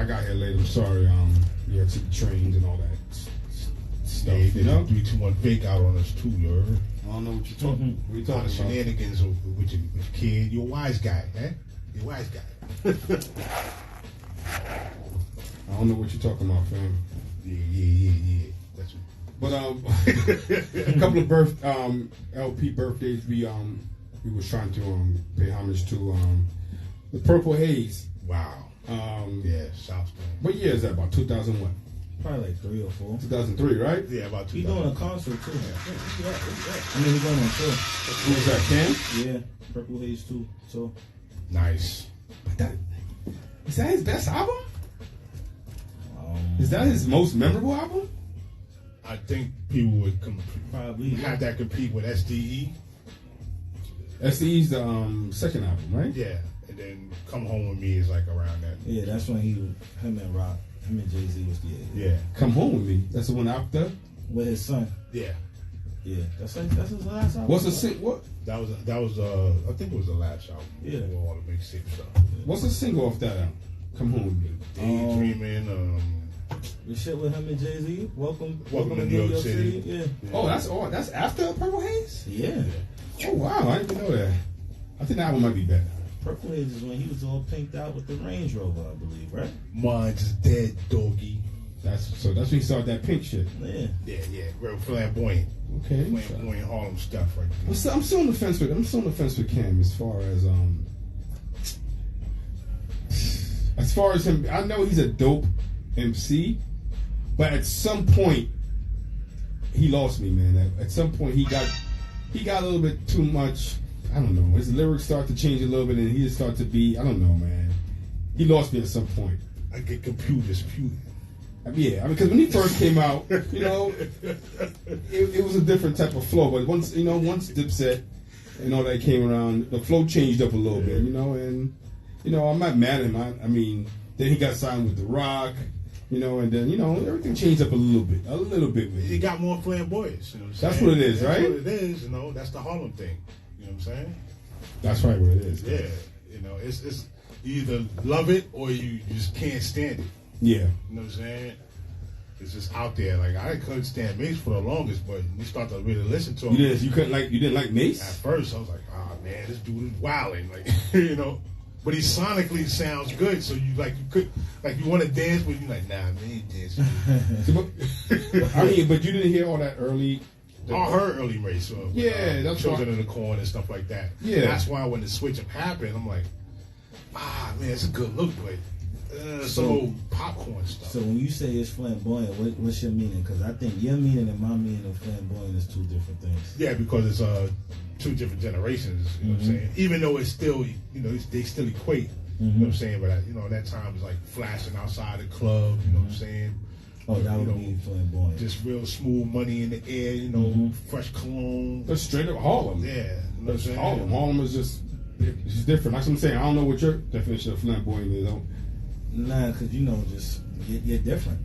got here late. I'm sorry. You had to be trained and all that stuff. Yeah, You know, do too much fake out on us too, you heard? I don't know what you're talking. What are you A lot talking of about? shenanigans with your kid. You're a wise guy, eh? You're a wise guy. I don't know what you're talking about, fam. Yeah. That's what. But a couple of LP birthdays we was trying to pay homage to the Purple Haze. Wow. Yeah, South Stand. What year is that? About 2001? Probably like 3 or 4. 2003, right? Yeah, about 2. He's doing a concert too. I mean, he's going on tour. Who was that, Cam? Yeah, Purple Haze too. So Nice. Is that his best album? Is that his most memorable album? I think people would probably have that compete with SDE. SDE's the second album, right? Yeah, and then Come Home With Me is like around that. Yeah, that's when him and Jay-Z was the Yeah. Come Home With Me. That's the one after? with his son. Yeah. Yeah, that's his last album. What's the what? That was I think it was the last album. Yeah. With all the mixtape stuff. What's the single off that album? Come Home With Me. Daydreaming. The shit with him and Jay-Z. Welcome to New York City. Yeah. Oh, that's after Purple Haze? Yeah. Oh wow, I didn't even know that. I think that one might be better. Purple Haze is when he was all pinked out with the Range Rover, I believe, right? Mine's is dead, doggy. That's when he started that pink shit. Yeah. Yeah. Real flamboyant. Okay. Flamboyant Harlem stuff right there. I'm still on the fence with Cam as far as him. I know he's a dope MC, but at some point he lost me, man. At some point he got a little bit too much. I don't know. His lyrics start to change a little bit, and he just start to be. I don't know, man. He lost me at some point. I get computers. Yeah, because when he first came out, you know, it was a different type of flow. But once Dipset and all that came around, the flow changed up a little bit, you know. And I'm not mad at him. I mean, then he got signed with The Rock, you know, and then everything changed up a little bit with He him. got more flamboyance. You know what I'm saying? That's what it is, right? That's what it is. You know, that's the Harlem thing. You know what I'm saying? That's right, what it is. Yeah. You know, it's you either love it or you just can't stand it. Yeah. You know what I'm saying? It's just out there. Like I couldn't stand Mace for the longest, but we start to really listen to him. You didn't like Mace? At first, I was like, oh man, this dude is wilding, like you know. But he sonically sounds good, so you want to dance, but you're like, nah, man, ain't dancing. I mean, but you didn't hear all that early. I heard early Mace. Yeah, that's Children why. of the Corn and stuff like that. Yeah, that's why when the switch up happened, I'm like, man, it's a good look, but some old popcorn stuff. So when you say it's flamboyant, what's your meaning? Because I think your meaning and my meaning of flamboyant is two different things. Yeah, because it's two different generations. You know what I'm saying? Even though it's still, they still equate. You know what I'm saying? But that time was like flashing outside the club. You know what I'm saying? Oh, that would be flamboyant. Just real smooth money in the air. Fresh cologne. That's straight up Harlem. Yeah, you know what I'm saying? Harlem is just it's different. That's what I'm saying. I don't know what your definition of flamboyant is. Nah, because you're different.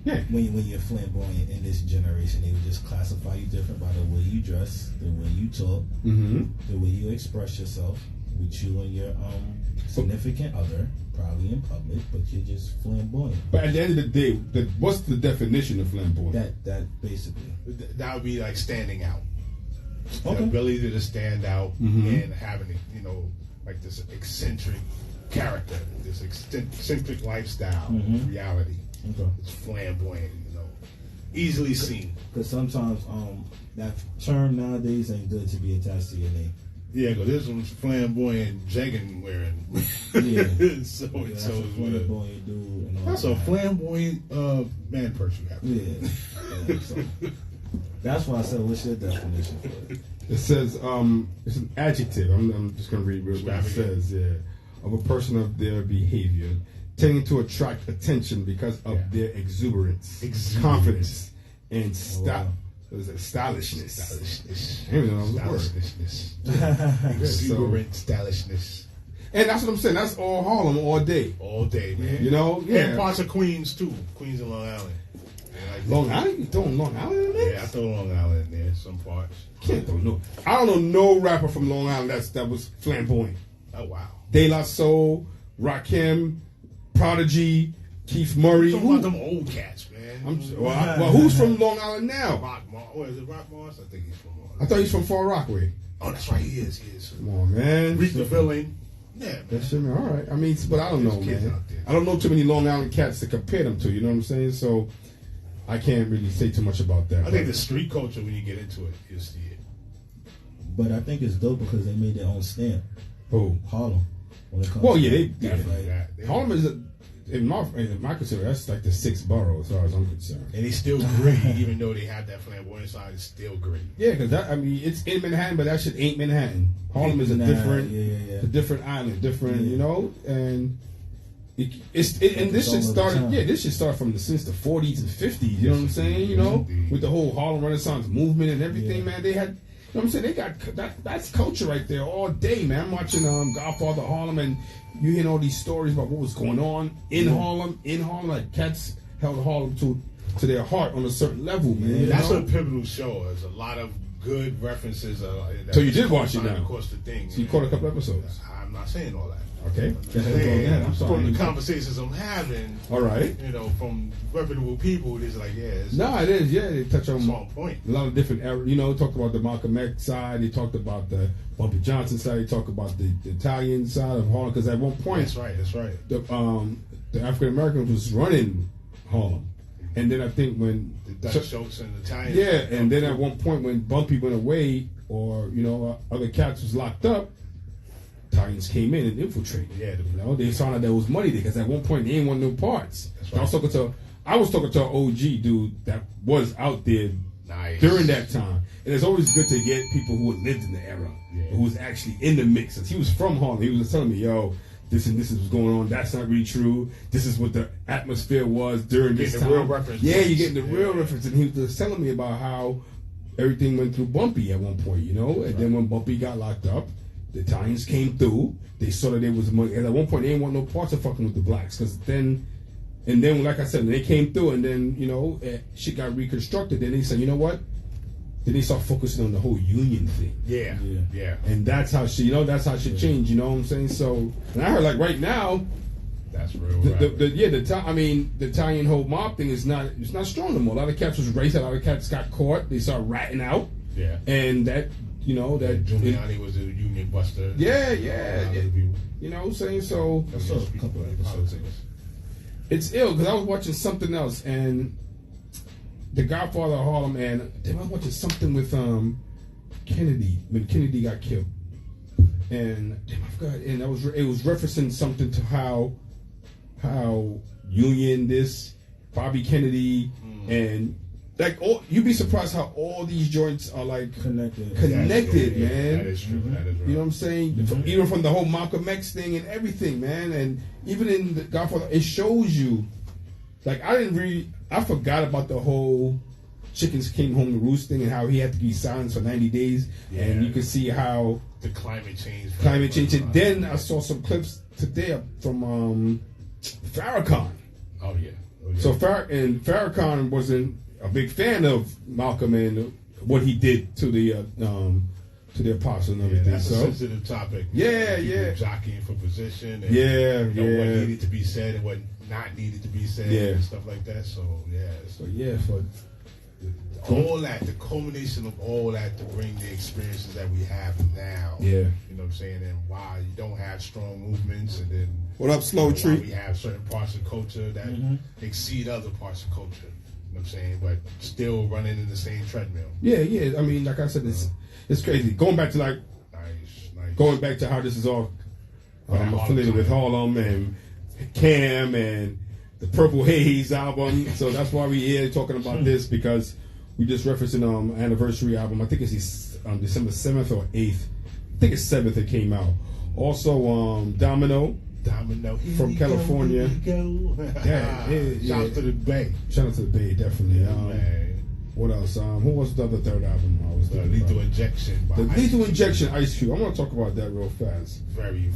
Yeah. When you're flamboyant in this generation, they would just classify you different by the way you dress, the way you talk, the way you express yourself with you and your significant other, probably in public, but you're just flamboyant. But at the end of the day, what's the definition of flamboyant? That basically. That would be like standing out. Okay. The ability to stand out and having, like this eccentric character, this eccentric lifestyle, reality. Okay. It's flamboyant, easily seen. Because sometimes that term nowadays ain't good to be attached to your name. Yeah, because this one's flamboyant jegging wearing. Yeah. so that's a flamboyant dude. And all that's a flamboyant man purse you have. Yeah. So, that's why I said, what's your definition for it? It says, it's an adjective. I'm just going to read what it says. Yeah, of a person of their behavior, tending to attract attention because of their exuberance, confidence, and stylishness. Stylishness. I don't even know the word. Exuberant stylishness. And that's what I'm saying. That's all Harlem all day. All day, man. Yeah. And parts of Queens, too. Queens and Long Island. Long Island? You throwing Long Island in there? Yeah, I throw Long Island in there, some parts. Can't throw no. I don't know no rapper from Long Island that was flamboyant. Oh, wow. De La Soul, Rakim, Prodigy, Keith Murray. Talking about them old cats, man. Well, who's from Long Island now? What is it, Rock Mars? I think he's from Long Island. I thought he's from Far Rockaway. Oh, that's right, he is. Come on, man. Reach the villain. Yeah, man. That shit, man. All right. I mean, but I don't know, man. I don't know too many Long Island cats to compare them to. You know what I'm saying? So I can't really say too much about that. I think the street culture, when you get into it, you'll see it. But I think it's dope because they made their own stamp. Who? Harlem. Well, yeah, they Harlem is in my consideration, that's like the sixth borough as far as I'm concerned. And it's still gritty, even though they have that flamboyant side. It's still gritty. Yeah, because it's in Manhattan, but that shit ain't Manhattan. Harlem is a different island, different, you know, and this shit started. Yeah, this shit started from since the 40s and 50s. You know what I'm saying? You know, with the whole Harlem Renaissance movement and everything, man. They had. You know what I'm saying? They got that's culture right there all day, man. I'm watching Godfather Harlem, and you hear all these stories about what was going on in Harlem. Like cats held Harlem to their heart on a certain level, man. That's a pivotal show. There's a lot of good references. So you did watch it now? Of course, the thing. So you caught a couple episodes. I'm not saying all that. Okay. I'm from the conversations I'm having. All right. You know, from reputable people, it's like, it is. Yeah, they touch on a point. A lot of different areas. You know, talked about the Malcolm X side. They talked about the Bumpy Johnson side. They talked about the Italian side of Harlem. Because at one point, that's right. The African Americans was running Harlem, and then I think when the Dutch Schultz and the Italians. Yeah, and then at one point when Bumpy went away, or other cats was locked up. Italians came in and infiltrated. Yeah, they found out there was money there because at one point they didn't want no parts. That's right. I was talking to an OG dude that was out there during that time, and it's always good to get people who had lived in the era, who was actually in the mix. Since he was from Harlem, he was telling me, "Yo, this and this is what's going on. That's not really true. This is what the atmosphere was during this time." Real reference. Yeah, you're getting the real reference, and he was just telling me about how everything went through Bumpy at one point, and then when Bumpy got locked up. The Italians came through. They saw that there was money. And at one point, they didn't want no parts of fucking with the blacks. Because then, like I said, when they came through and then, shit got reconstructed. Then they said, you know what? Then they start focusing on the whole union thing. Yeah. And that's how shit changed. You know what I'm saying? So, and I heard like right now, that's real. The Italian whole mob thing it's not strong no more. A lot of cats was racist. A lot of cats got caught. They started ratting out. Yeah. And that. That Giuliani was a union buster. Yeah. You know what I'm saying? So that's a couple of episodes. It's ill because I was watching something else and the Godfather of Harlem, and I was watching something with Kennedy when Kennedy got killed, and I forgot. And it was referencing something to how Union Bobby Kennedy and. Like you'd be surprised how all these joints are like connected, man. That is true. That is right. You know what I'm saying? Mm-hmm. Even from the whole Malcolm X thing and everything, man. And even in the Godfather, it shows you. Like I forgot about the whole chickens came home to roost thing and how he had to be silenced for 90 days, and you can see how the climate change. And then I saw some clips today from Farrakhan. Oh yeah. So Farrakhan wasn't a big fan of Malcolm and what he did to the apostle and everything. That's a sensitive topic. Jockeying for position. And, what needed to be said and what not needed to be said and stuff like that. So all that, the culmination of all that to bring the experiences that we have now. Yeah. You know what I'm saying? And why you don't have strong movements, and then what up, Slow Tree? We have certain parts of culture that exceed other parts of culture. You know what I'm saying? But still running in the same treadmill. Yeah. I mean, like I said, it's crazy. Going back to nice. Going back to how this is all affiliated with Harlem and Cam and the Purple Haze album. So that's why we're here talking about this, because we just referencing anniversary album. I think it's December 7th or 8th. I think it's 7th it came out. Also Domino from California. Shout out to the Bay. Shout out to the Bay, definitely. What else? Who was the other third album I was thinking Lethal about? Injection. The Lethal Injection, Ice Cube. I want to talk about that real fast. Very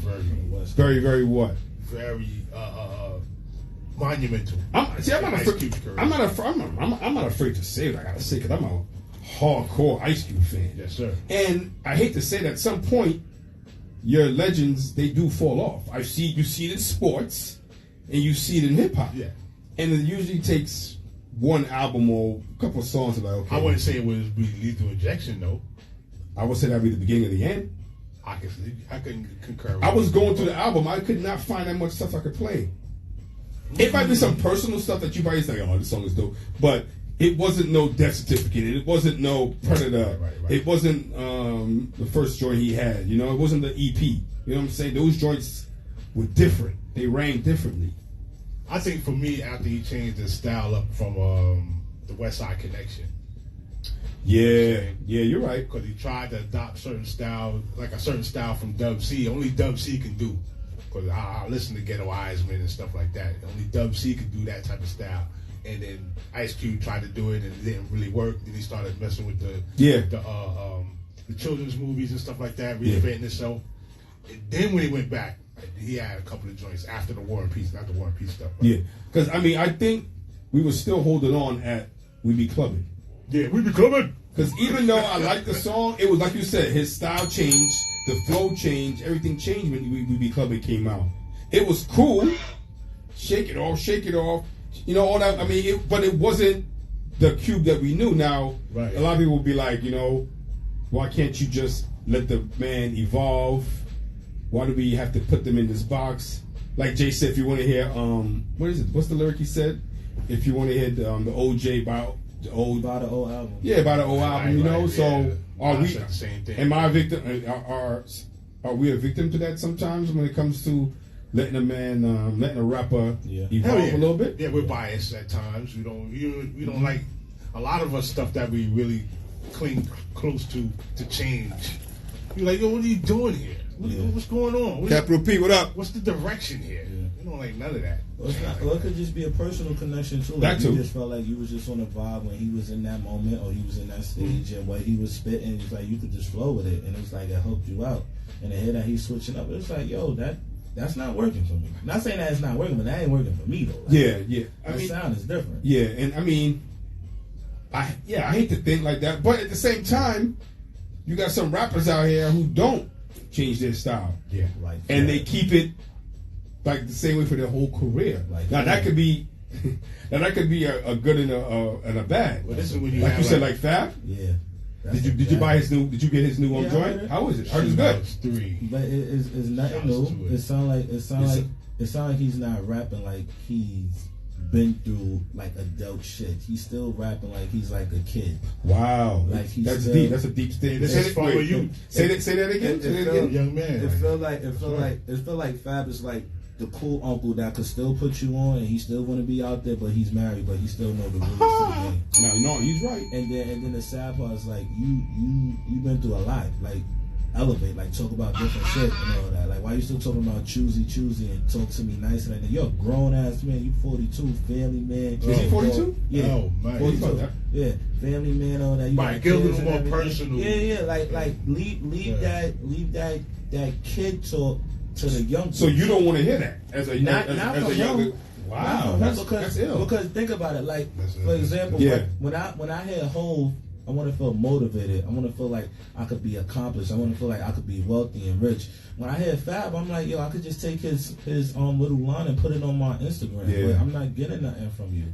what? Very monumental. I'm not afraid to say what I gotta say, because I'm a hardcore Ice Cube fan. Yes, sir. And I hate to say that at some point your legends, they do fall off. You see it in sports, and you see it in hip hop. Yeah. And it usually takes one album or a couple of songs to like, okay. I wouldn't say it would be Lethal Injection though. I would say that would be the beginning of the end. I couldn't concur with I was you. going through the album. I could not find that much stuff I could play. It might be some personal stuff that you probably say, oh, this song is dope. But it wasn't no Death Certificate. It wasn't no Predator. Right. It wasn't the first joint he had. You know, it wasn't the EP. You know what I'm saying? Those joints were different. They rang differently. I think for me, after he changed his style up from the West Side Connection. Yeah, you're right. Because he tried to adopt certain style, like a certain style from Dub C. Only Dub C can do. Because I listen to Ghetto Eisman and stuff like that. Only Dub C can do that type of style. And then Ice Cube tried to do it and it didn't really work. Then he started messing with the children's movies and stuff like that, reinventing himself. And then when he went back, he had a couple of joints after the War and Peace, not the War and Peace stuff. Right? Yeah, because I mean, I think we were still holding on at We Be Clubbing. Yeah, We Be Clubbing. Because even though I liked the song, it was like you said, his style changed, the flow changed, everything changed when We Be Clubbing came out. It was cool, shake it off, you know, all that. I mean, but it wasn't the Cube that we knew. Now, right. A lot of people will be like, you know, why can't you just let the man evolve? Why do we have to put them in this box? Like Jay said, if you want to hear, what is it? What's the lyric he said? If you want to hear the OJ by the old album. Yeah, by the old album, you know. So are we? The same thing. Am I a victim? Are we a victim to that sometimes when it comes to letting a man, letting a rapper evolve a little bit? Yeah, we're biased at times. We don't like a lot of us stuff that we really cling close to change. You're like, yo, what are you doing here? What's going on? Capital P, what up? What's the direction here? You don't like none of that. Well, it could just be a personal connection too. That Like too. You just felt like you was just on a vibe when he was in that moment, or he was in that stage, and what he was spitting, it's like you could just flow with it, and it's like it helped you out. And to hear that he's switching up, it's like, yo, that's not working for me. Not saying that it's not working, but that ain't working for me though. Like, Yeah. The sound is different. Yeah, and I mean, I hate to think like that, but at the same time, you got some rappers out here who don't change their style. Yeah, like and they keep it like the same way for their whole career. Like now that could be a good and a bad. Well, this is when you like have you said, like Fab. Yeah. Did you buy his new? Did you get his new joint? How is it? Heard it's good. 3. But it's nothing new. It sound like he's not rapping like he's been through like adult shit. He's still rapping like he's like a kid. Wow, like he's that's still, deep. That's a deep thing. This is for you. Say that again. Young man. It feel like Fab is like the cool uncle that could still put you on, and he still want to be out there, but he's married, but he still know the rules of the game. No, he's right. And then the sad part is like you been through a lot. Like elevate, like talk about different shit and all that. Like why you still talking about choosy and talk to me nice and you're a grown ass man. You 42, family man. Is he 42? Yeah. Oh man, 42. Yeah, family man. All that. You right, get a little more personal. Yeah. Like leave that kid talk to the young. So you don't want to hear that as a younger. Wow, that's ill. Because think about it. Like for example, when I hear Hove, I want to feel motivated. I want to feel like I could be accomplished. I want to feel like I could be wealthy and rich. When I hear Fab, I'm like, yo, I could just take his little line and put it on my Instagram. Yeah. But I'm not getting nothing from you.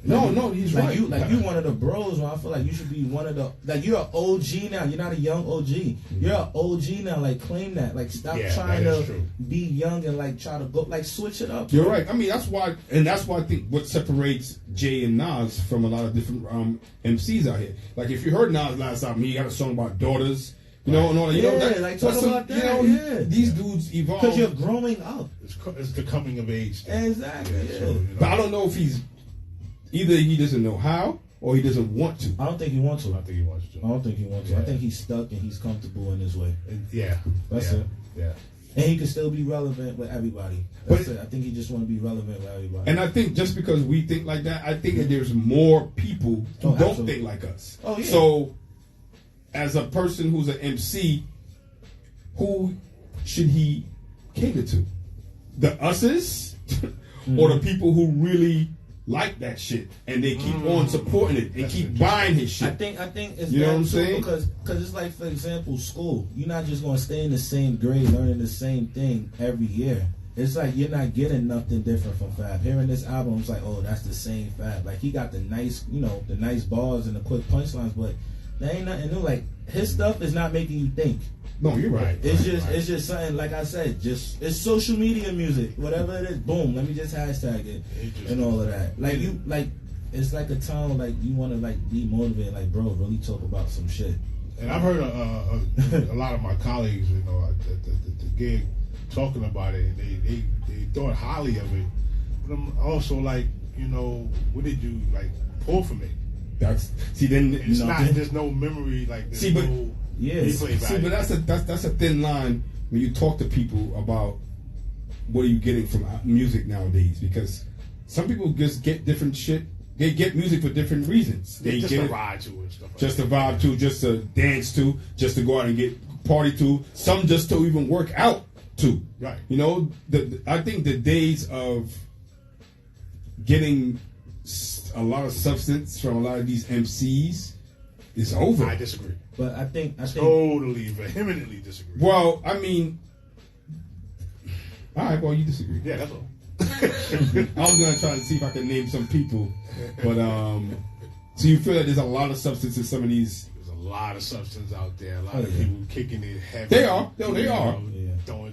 No, he's like right. You one of the bros. Where I feel like you should be one of the. Like you're an OG now. You're not a young OG. You're an OG now. Like claim that. Like stop trying to be young and like try to go. Like switch it up. You're right. I mean that's why I think what separates Jay and Nas from a lot of different MCs out here. Like if you heard Nas' last album, he got a song about daughters. You know, and all that. You know, like talk about that. You know, these dudes evolve because you're growing up. It's the coming of age thing. Exactly. Yeah. So, but I don't know if either he doesn't know how or he doesn't want to. I don't think he wants to. I think he wants to. I don't think he wants to. I think he's stuck and he's comfortable in his way. That's it. Yeah. And he can still be relevant with everybody. That's it. I think he just want to be relevant with everybody. And I think just because we think like that, I think that there's more people who don't think like us. Oh, yeah. So, as a person who's an MC, who should he cater to? The us's or the people who really like that shit and they keep on supporting it and keep buying his shit? I think it's you know what I'm saying? Because it's like, for example, school. You're not just gonna stay in the same grade learning the same thing every year. it's like you're not getting nothing different from Fab. Hearing this album, it's like, oh, that's the same Fab. Like he got the nice, the nice bars and the quick punchlines, but there ain't nothing new. Like his stuff is not making you think. No, you're right. It's just something, like I said, it's social media music, whatever it is. Boom, let me just hashtag it and all of that. Like it's like a time like you want to like be motivated. Like, bro, really talk about some shit. And I've heard a lot of my colleagues, at the gig, talking about it, and they thought highly of it. But I'm also like, what did you like pull from it? There's no memory, like replay value. But that's a thin line when you talk to people about what are you getting from music nowadays, because some people just get different shit. They get music for different reasons. They just get a vibe to it and stuff like just a vibe to, just to dance to, just to go out and get party to. Some just to even work out to. Right. I think the days of getting a lot of substance from a lot of these MCs is over. I disagree. But I think totally, vehemently disagree. Well, I mean, all right. Well, you disagree. Yeah, that's all. I was gonna try to see if I could name some people, but so you feel that there's a lot of substance in some of these. There's a lot of substance out there. A lot of people kicking it heavy. They are. No, they are.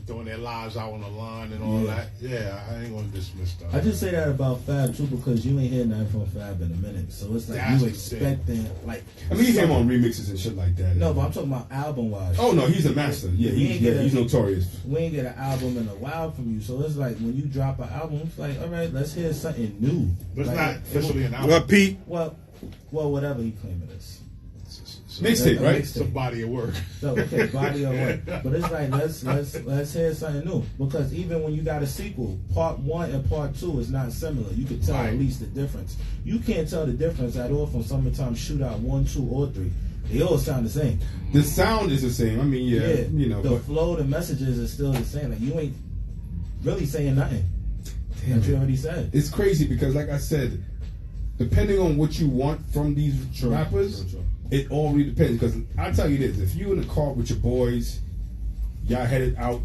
Throwing their lives out on the line and all that. Yeah, I ain't gonna dismiss stuff. I just say that about Fab too because you ain't hear nothing from Fab in a minute, so it's like you expecting like. I mean, you hear him on remixes and shit like that. No, but I'm talking about album wise. Oh no, he's a master. Yeah, he's notorious. We ain't get an album in a while from you, so it's like when you drop an album, it's like, all right, let's hear something new. But it's not officially an album. Well, Pete. Well, whatever he claim it is. Mixtape, right? It's a body of work. So, okay, body of work. But it's like let's hear something new, because even when you got a sequel, part 1 and part 2 is not similar. You can tell at least the difference. You can't tell the difference at all from Summertime Shootout 1, 2, or 3. They all sound the same. The sound is the same. I mean, the flow, the messages is still the same. Like you ain't really saying nothing. Damn, you already said. It's crazy because, like I said, depending on what you want from these rappers. True. It all really depends, because I'll tell you this: if you in the car with your boys, y'all headed out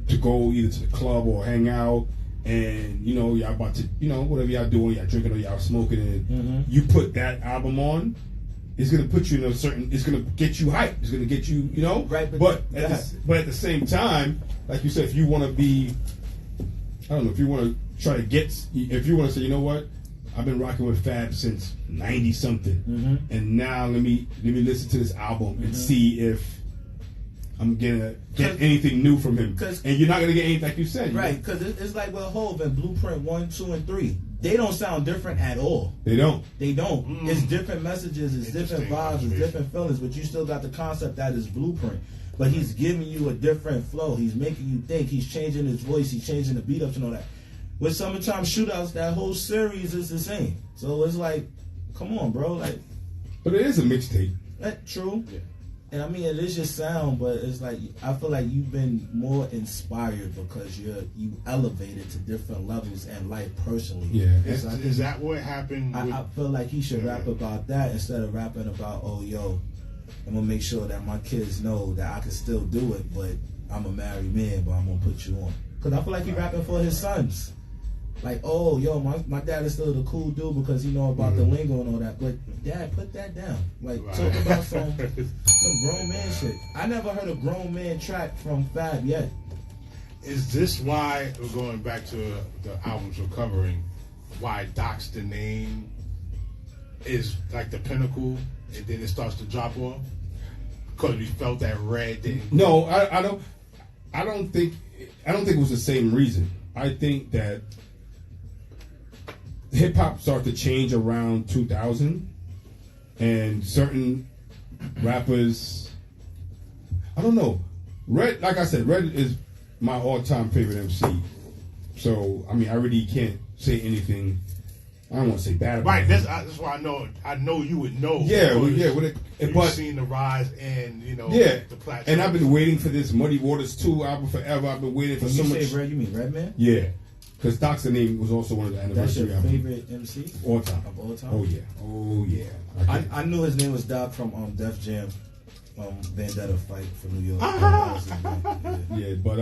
to go either to the club or hang out, and y'all about to, whatever y'all doing, y'all drinking or y'all smoking, and you put that album on, it's gonna put you in it's gonna get you hyped, it's gonna get you, Right. But at the same time, like you said, if you want to be, I don't know, if you want to try to if you want to say, you know what, I've been rocking with Fab since 90 something, and now let me listen to this album and see if I'm gonna get anything new from him. And you're not gonna get anything, like you said, right? Because it's like with Hov and Blueprint 1, 2, and 3. They don't sound different at all. They don't. It's different messages, it's different vibes, it's different feelings, but you still got the concept that is Blueprint. But he's giving you a different flow. He's making you think. He's changing his voice. He's changing the beat ups and all that. With Summertime Shootouts, that whole series is the same. So it's like, come on, bro. Like, but it is a mixtape. That's true. Yeah. And I mean, it is your sound, but it's like, I feel like you've been more inspired because you elevated to different levels in life personally. Yeah. Is that what happened? I feel like he should rap about that instead of rapping about, oh, yo, I'm going to make sure that my kids know that I can still do it, but I'm a married man, but I'm going to put you on. Because I feel like he's rapping for his sons. Like, oh, yo, my dad is still the cool dude because he know about the lingo and all that. But, Dad, put that down. Like, talk about some grown man shit. I never heard a grown man track from Fab yet. Is this why, we're going back to the albums we're covering, why Doc's the name is like the pinnacle and then it starts to drop off? Because we felt that Red didn't. No, I don't think it was the same reason. I think that hip hop started to change around 2000, and certain rappers, I don't know. Red, like I said, Red is my all-time favorite MC. So I mean, I really can't say anything. I don't want to say bad about it. Right, that's why I know you would know. Yeah, you've seen the rise and the plateau. And I've been waiting for this Muddy Waters 2 album forever. I've been waiting for so much. When you say Red, you mean Redman? Yeah. Because Doc's name was also one of the anniversary albums. That's your favorite MC? All time. Of all time? Oh, yeah. I knew his name was Doc from Def Jam, Vendetta Fight for New York. Yeah, but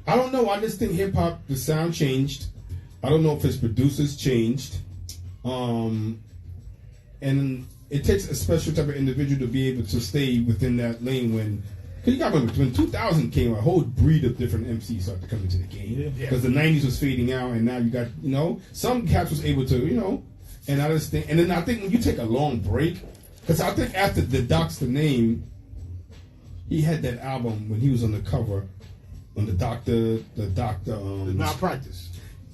I don't know. I just think hip hop, the sound changed. I don't know if his producers changed. And it takes a special type of individual to be able to stay within that lane when. Because you got to remember, when 2000 came, a whole breed of different MCs started to come into the game. Because the 90s was fading out, and now you got, some cats was able to, and I just think, and then I think when you take a long break, because I think after the Doc's the Name, he had that album when he was on the cover, on the Doctor. The Malpractice.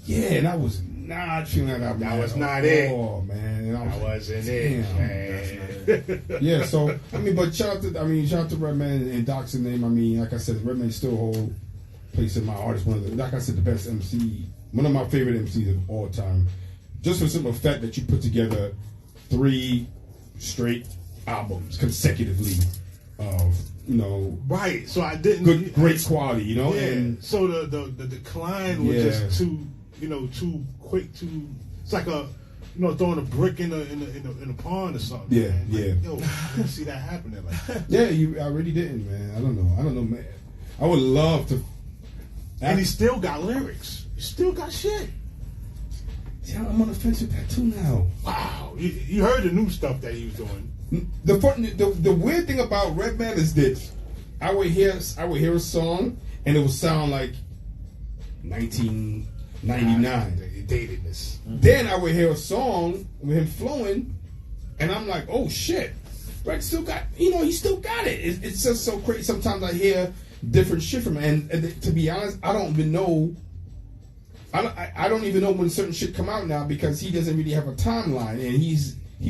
Yeah, and I was not feeling that album. That was not it. Oh man, That wasn't it, man. Yeah, so but shout out to Redman and Doc's the Name. I mean, like I said, Redman still hold place in my heart as one of the, like I said, the best MC, one of my favorite MCs of all time. Just for the simple fact that you put together 3 straight albums consecutively of right. So I didn't great quality, Yeah. And so the decline was just too quick. It's like throwing a brick in a pond or something. Yeah, man. yeah. Yo, I didn't see that happening like that. Yeah, I really didn't, man. I don't know, man. I would love to. And he still got lyrics. He still got shit. Yeah, I'm on the fence with that too now. Wow, you heard the new stuff that he was doing. The weird thing about Redman is this: I would hear a song and it would sound like 1999. Datedness. Then I would hear a song with him flowing, and I'm like, oh shit, Red still got, he still got it. It's just so crazy. Sometimes I hear different shit from him, and to be honest, I don't even know. I don't even know when certain shit come out now because he doesn't really have a timeline, and he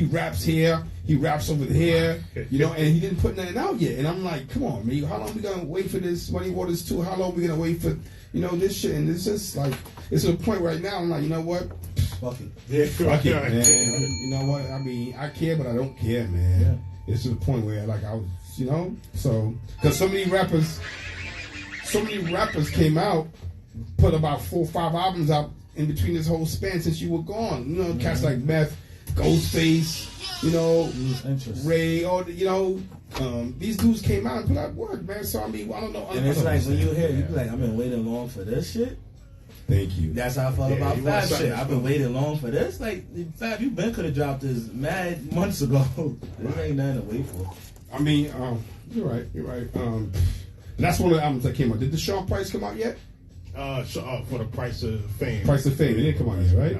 raps here, he raps over here, and he didn't put nothing out yet. And I'm like, come on, man, how long we gonna wait for this Money Waters 2? How long we gonna wait for this shit? And it's just like, it's to the point right now. I'm like, you know what? Fuck it. Yeah, fuck it, man. You know what? I mean, I care, but I don't care, man. Yeah. It's to the point where like I was, so because so many rappers came out. Put about 4 or 5 albums out in between this whole span since you were gone. Cats like Meth, Ghostface, Ray, all these dudes came out and put out work, man. So I mean, I don't know. And it's like when you hear, you be like, I've been waiting long for this shit. Thank you. That's how I felt about Fab shit. I've been waiting long for this. Like Fab, you could have dropped this mad months ago. This ain't nothing to wait for. I mean, you're right. That's one of the albums that came out. Did the Shawn Price come out yet? For the Price of Fame. Price of Fame. It didn't come out yet, right?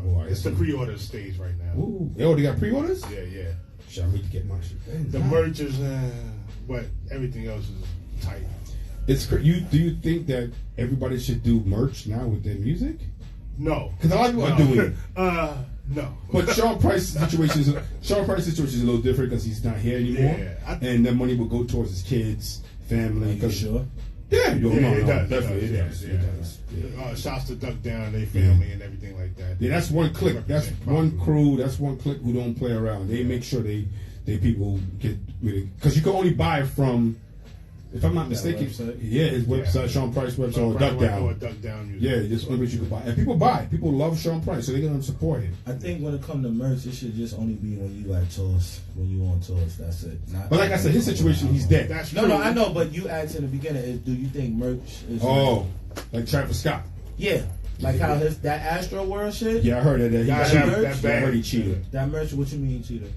No. It's the pre-order stage right now. Ooh, they already got pre-orders? Yeah. Shit, I need to get my shit. The merch is, but everything else is tight. Do you think that everybody should do merch now with their music? No, because a lot of people are doing it. No. But Shawn Price's situation is a little different because he's not here anymore, and that money will go towards his kids, family. Are you sure? Yeah, it does. Definitely, it does. Shouts to Duck Down, their family, and everything like that. Yeah, that's one clique. That's one crew. That's one clique who don't play around. They make sure they people get with it because you can only buy it from, if I'm not mistaken, his website, Shawn Price website, or Duck Down. Duck Down. Yeah, just only place you can buy. And people buy. People love Shawn Price, so they're gonna support him. I think when it comes to merch, it should just only be when you at tours. When you on tours, that's it. But like I said, his situation, he's dead. No, I know. But you asked in the beginning, do you think merch is? Like Travis Scott. Yeah. Like how that Astro World shit? Yeah, I heard that. I heard he cheated. That merch, what you mean he cheated?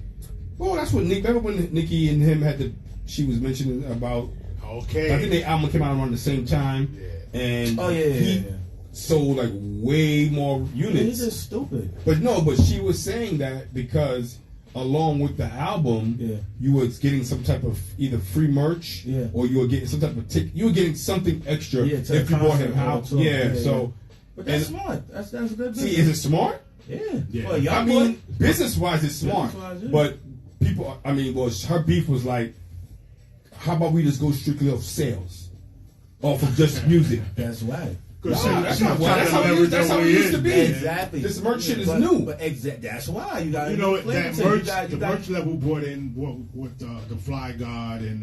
Well, that's what remember when Nicki and him she was mentioning about. Okay. I think the album came out around the same time. Yeah. And he sold like way more units. He's just stupid. But she was saying that because along with the album, you were getting some type of either free merch or you were getting some type of ticket. You were getting something extra if you bought him out. So. But that's smart. That's good business. See, is it smart? Yeah. I mean, business-wise, it's smart. But people, her beef was like, how about we just go strictly off sales? Off of just music. That's right. That's how it used to be. Exactly. This merch shit is new. But that's why you got that merch. The merch level brought in with the Fly God and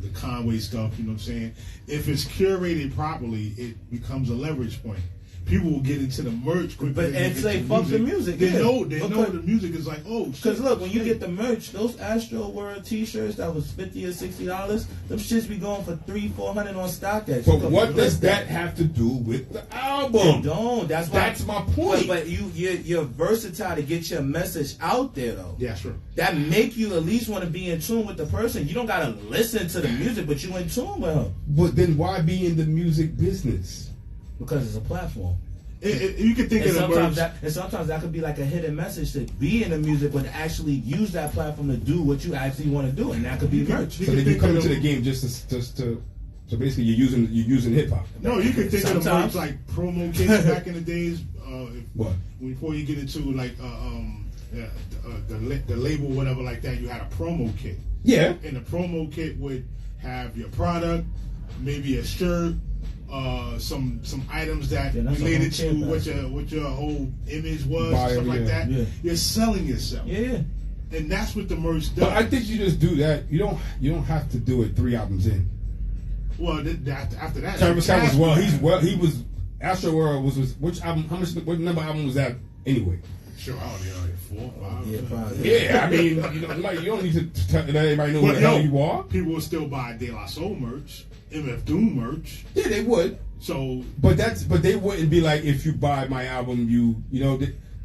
the Conway stuff. You know what I'm saying? If it's curated properly, it becomes a leverage point. people will get into the merch quicker. But and say fuck the music. They yeah. know the music is like, oh shit. Because look, when you get the merch, those Astro World T-shirts that was $50 or $60, them shits be going for $300-400 on StockX. But what does that have to do with the album? They don't. That's my point. But you're versatile to get your message out there though. Yeah, sure. That make you at least want to be in tune with the person. You don't gotta listen to the music, but you in tune with her. But then why be in the music business? Because it's a platform. You can think of the merch. And sometimes that could be like a hidden message to be in the music, but actually use that platform to do what you actually want to do, and that could be merch. So then you come into the game just to so basically you're using hip hop. No, you can think of the merch like promo kits back in the days. What? Before you get into like the label, whatever like that, you had a promo kit. Yeah. And the promo kit would have your product, maybe a shirt. Some items that related to what your whole image was, stuff like that. Yeah. You're selling yourself. Yeah. And that's what the merch does. But I think you just do that. You don't have to do it 3 albums in. Well, after that, Travis Scott was he was Astro World was which album? What number album was that anyway? Sure, I don't know, 4, 5. Yeah, probably. Yeah, I mean, you don't need to let everybody know who the hell you are. People will still buy De La Soul merch, MF Doom merch. Yeah, they would. So, but they wouldn't be like, if you buy my album,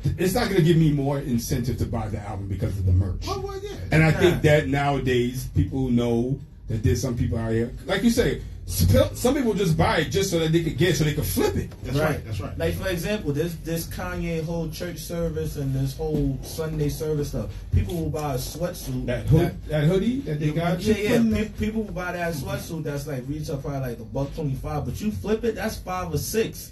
it's not going to give me more incentive to buy the album because of the merch. Oh well, yeah. And I think that nowadays people know that there's some people out here, like you say, some people just buy it just so that they could get it, so they could flip it. That's right. That's right. Like for example, this Kanye whole church service and this whole Sunday service stuff. People will buy a sweatsuit. That hoodie that they got. Yeah. People will buy that sweatsuit that's like retail probably like $125, but you flip it, that's $5 or $6.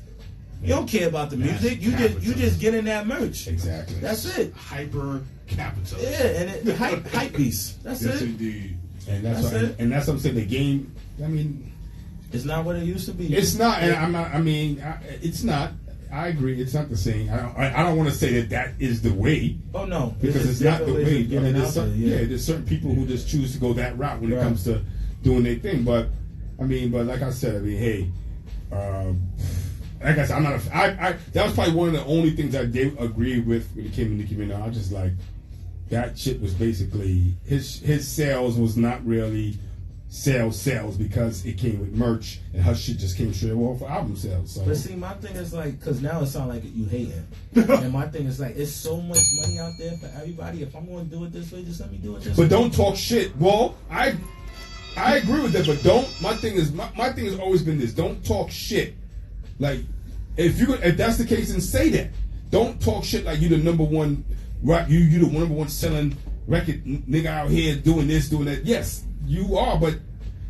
You don't care about the music. You just get in that merch. Exactly. That's it. Hyper capitalism. Yeah, and hype beast. That's yes, it. Indeed. And that's what I'm saying. The game. I mean. It's not what it used to be. It's not, and I'm not. I mean, it's not. I agree. It's not the same. I don't want to say that is the way. Oh no, because it's not the way. I mean, there's certain people who just choose to go that route when it comes to doing their thing. But like I said, hey, like I said, I'm not. That was probably one of the only things I did agree with when it came to Nicki Minaj. I just like that shit was basically his sales was not really. Sales because it came with merch and her shit just came straight off for album sales. So. But see, my thing is like, because now it sounds like you hating, and my thing is like, it's so much money out there for everybody. If I'm going to do it this way, just let me do it this way. But don't talk shit. Well, I agree with that, but don't. My thing has always been this: don't talk shit. Like if that's the case, then say that. Don't talk shit like you the number one. Right? You the number one selling record nigga out here doing this, doing that. Yes. You are, but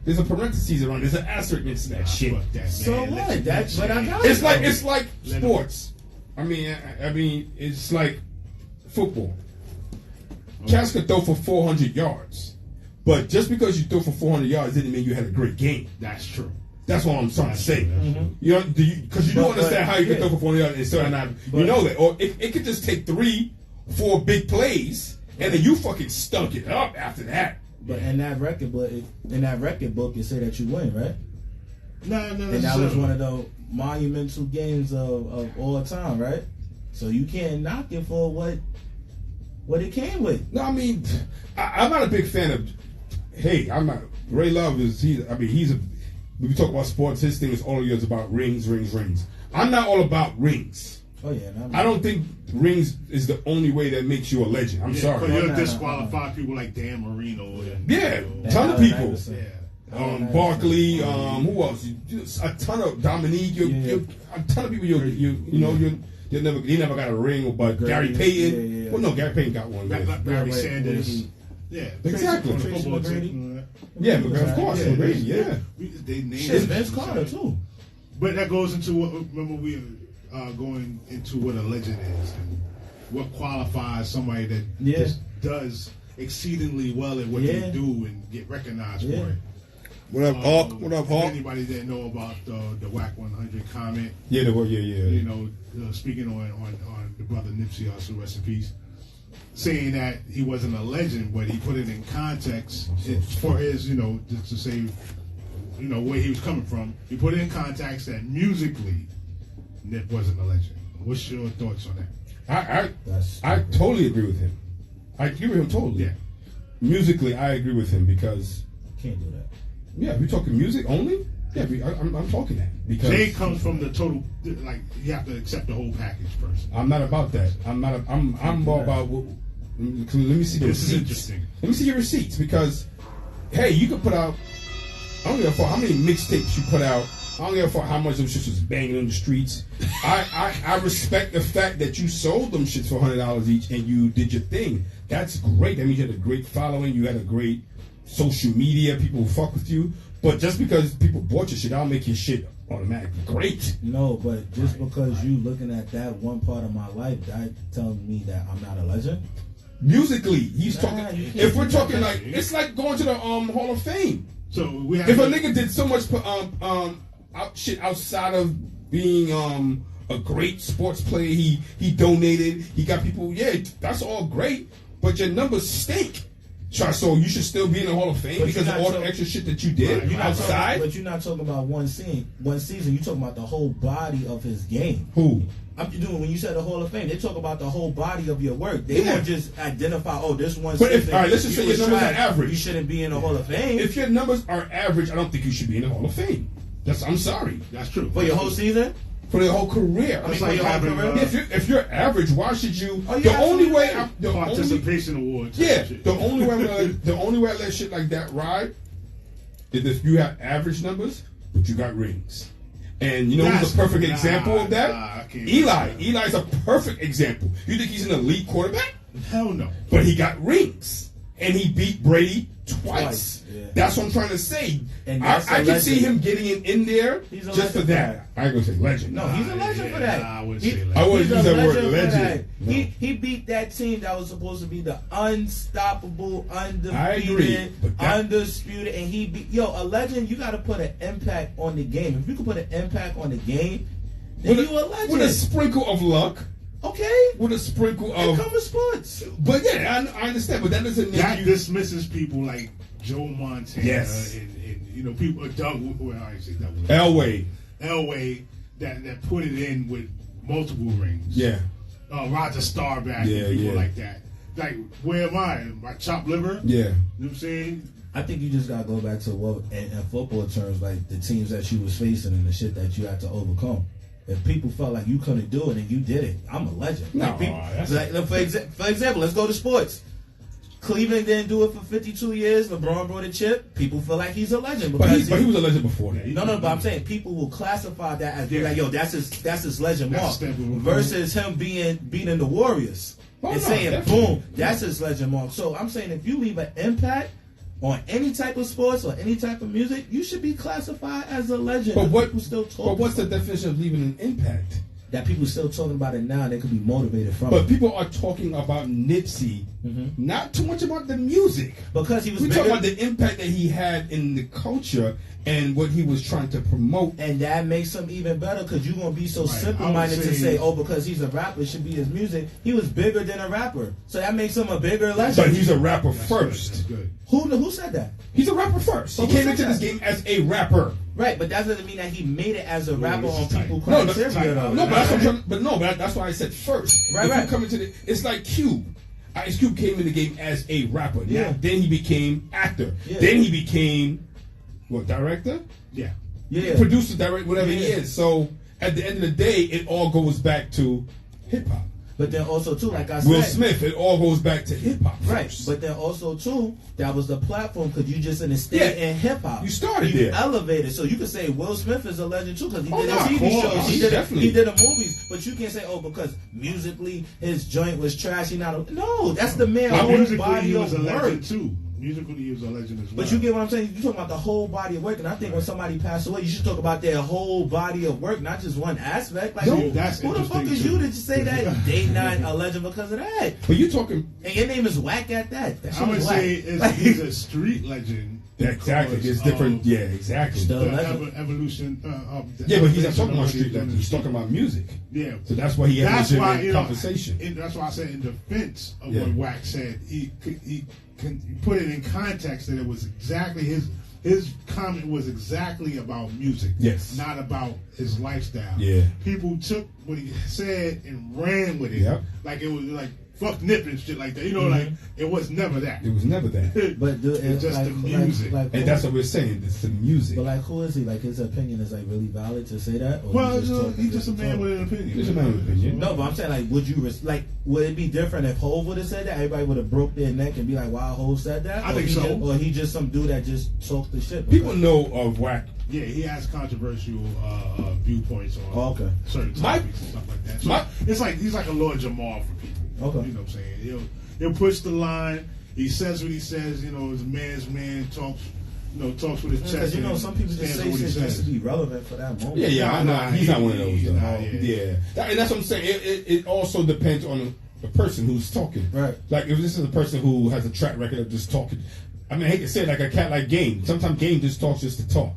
there's a parentheses around. There's an asterisk next to that shit. So what? That's what I got. It's like sports. I mean, it's like football. Cats could throw for 400 yards, but just because you throw for 400 yards didn't mean you had a great game. That's true. That's what I'm trying to say. You know, because you do understand how you can throw for 400 yards and still not. You know that, or it could just take 3-4 big plays, and then you fucking stunk it up after that. But in that record book, it say that you win, right? No. And that was one of the monumental games of all time, right? So you can't knock it for what it came with. No, I mean, I'm not a big fan of. Hey, I'm not. Ray Love is. When we talk about sports, his thing is all years about rings. I'm not all about rings. Oh yeah, I don't think rings is the only way that makes you a legend. I'm sorry. But you'll disqualify people like Dan Marino. Ton of people. Yeah. Barkley. Who else? A ton of Dominique. A ton of people. They never got a ring. But Gary Payton. Well, no, Gary Payton got one. Barry Sanders. Yeah, exactly. Yeah, of course. Yeah. They named Vince Carter too. But that goes into what. Remember we. Going into what a legend is and what qualifies somebody that just does exceedingly well at what they do and get recognized for it. What up, Hawk? What up, Hawk? Anybody that know about the WAC 100 comment? Yeah. You know, speaking on the brother Nipsey Hussle, rest in peace, saying that he wasn't a legend, but he put it in context for his, just to say, where he was coming from. He put it in context that musically, Nip wasn't a legend. What's your thoughts on that? I totally agree with him. I agree with him totally. Yeah. Musically, I agree with him because Can't do that. yeah, we talking music only. Yeah, I'm talking that because Jay comes from the total, like, you have to accept the whole package person. I'm not about that. I'm more about. Let me see the This is receipts. interesting. Let me see your receipts because, hey, you could put out. I don't give a fuck how many mixtapes you put out. I don't give a fuck how much them shits was banging on the streets. I respect the fact that you sold them shits for $100 each and you did your thing. That's great. That means you had a great following. You had a great social media. People fuck with you. But just because people bought your shit, that'll make your shit automatically great. No, but just because you looking at that one part of my life, that telling me that I'm not a legend. Musically, he's Nah, talking. you can't If we're do talking that. like, it's like going to the Hall of Fame. So we have If a nigga did so much shit outside of being a great sports player, he donated, he got people. Yeah, that's all great, but your numbers stink. So you should still be in the Hall of Fame But because you're of not all the extra shit that you did You're not outside. but you're not talking about one season. You're talking about the whole body of his game. Who? I'm doing when you said the Hall of Fame, they talk about the whole body of your work. They Yeah. won't just identify, oh, this one. But if- season, all right, let's just you say your was numbers are trash, average. You shouldn't be in the Hall of Fame If your numbers are average, I don't think you should be in the Hall of Fame. I'm sorry. That's true. for your whole season. For the whole career. I mean, like for your whole having, career. If you're average, why should you? Oh, the you're only way, absolutely the only, Participation awards. yeah, the only way I let shit like that ride is if you have average numbers, but you got rings. And you know who's a perfect example of that? I can't Eli. do that. Eli's a perfect example. You think he's an elite quarterback? Hell no. But he got rings. And he beat Brady twice. Yeah. That's what I'm trying to say. And I that's a can see legend. him getting it in there He's a just for legend that. I ain't gonna say legend. No, he's a legend for that. I wouldn't He- say I legend. wouldn't He's use a that word legend for legend. that. No. He beat that team that was supposed to be the unstoppable, undefeated, I agree, but that- undisputed, and he beat. Yo, a legend. You got to put an impact on the game. If you can put an impact on the game, then you a legend. With a sprinkle of luck. Okay, With a sprinkle it of. comes with sports. But yeah, I understand. But that doesn't make That you. dismisses people like Joe Montana Yes. and you know people Doug. Well, I say Doug. Elway. Elway that put it in with multiple rings. Yeah. Roger Staubach Yeah, and people yeah. like that. Like, where am I? My chopped liver? Yeah. You know what I'm saying? I think you just gotta go back to what in football terms, like the teams that you was facing and the shit that you had to overcome. If people felt like you couldn't do it and you did it, I'm a legend. No, Like people, that's- like, for example, let's go to sports. Cleveland didn't do it for 52 years. LeBron brought a chip. People feel like he's a legend But because he was a legend before that. no, but I'm saying people will classify that as being Yeah. like, yo, that's his legend That's mark. a step of approval. Versus him beating the Warriors Oh, and no, saying, definitely. boom, that's his legend mark. So I'm saying if you leave an impact on any type of sports or any type of music, you should be classified as a legend. But what? People still talk But what's the definition of leaving an impact? that people still talking about it now and they could be motivated from But it. people are talking about Nipsey, not too much about the music. Because he was We bigger, talk about the impact that he had in the culture and what he was trying to promote. and that makes him even better because you're going to be so Right. simple-minded I to would say, say- oh, because he's a rapper, it should be his music. He was bigger than a rapper. So that makes him a bigger legend. But he's a rapper That's first. good. Who said that? He's a rapper first. He But who came said into this that? game as a rapper. Right, but that doesn't mean that he made it as a rapper this on is tight. people No, that's criteria. though. No, but that's what I'm trying, but no, but that's why I said first. Right, if right. you come into it's like Cube. Ice Cube came in the game as a rapper. Now, Yeah. then he became actor. Yeah. Then he became what, director? Yeah. Yeah. Producer, director, whatever he Yeah. is. So at the end of the day, it all goes back to hip hop. But then also, too, like I said. Will Smith, it all goes back to hip hop. Right, first. but then also too, that was the platform because you just in the state Yeah. in hip hop. You started you there. elevated, so you could say Will Smith is a legend too because he Oh, did no, the TV of course, shows, definitely. he did the movies. But you can't say, oh, because musically his joint was trash. He not a, no, that's the man whole Musically, body he was a of work. legend too. Musically, he was a legend as well. But you get what I'm saying? You're talking about the whole body of work, and I think when somebody passed away, you should talk about their whole body of work, not just one aspect. Like, No, who, that's who the fuck interesting, is too. you to just say that they not a legend because of that? But you talking And your name is whack at that. That shit I would is say whack. he's a street legend. exactly. because There's different. of Yeah, exactly. Still- The legend. evolution. Of the Yeah, but he's not evolution talking of about what street he's done legend. in He's the talking about music. Yeah. So that's why he had That's a why legitimate you know. conversation. That's why I said in defense of Yeah. what Wax said, he put it in context that it was exactly his his comment was exactly about music. Yes. Not about his lifestyle. Yeah. People took what he said and ran with it. Yep. Like it was like fuck Nip and shit like that. You know, like it was never that. It was never that. But it's just like, the music. And that's what we're saying. It's the music. But like, who is he? Like, his opinion is like really valid to say that? Or Well, he's just a man with an opinion. He's a man with an opinion. No, but I'm saying, like, would you would it be different if Hov would have said that? Everybody would have broke their neck and be like, "Wow, Hov said that." I think so. Or he just some dude that just talked the shit. People know of whack. Yeah, he has controversial viewpoints on certain topics and stuff like that. So it's like he's like a Lord Jamal for people. Okay. You know what I'm saying? He'll push the line. He says what he says. You know, he's a man's man. Talks with his chest. Because some people just say shit just to be relevant for that moment. Yeah, he's not one of those. Though. Yeah. And that's what I'm saying. It also depends on the person who's talking. Right. Like if this is a person who has a track record of just talking. I mean, I hate to say it, like a cat like Game. Sometimes Game just talks just to talk.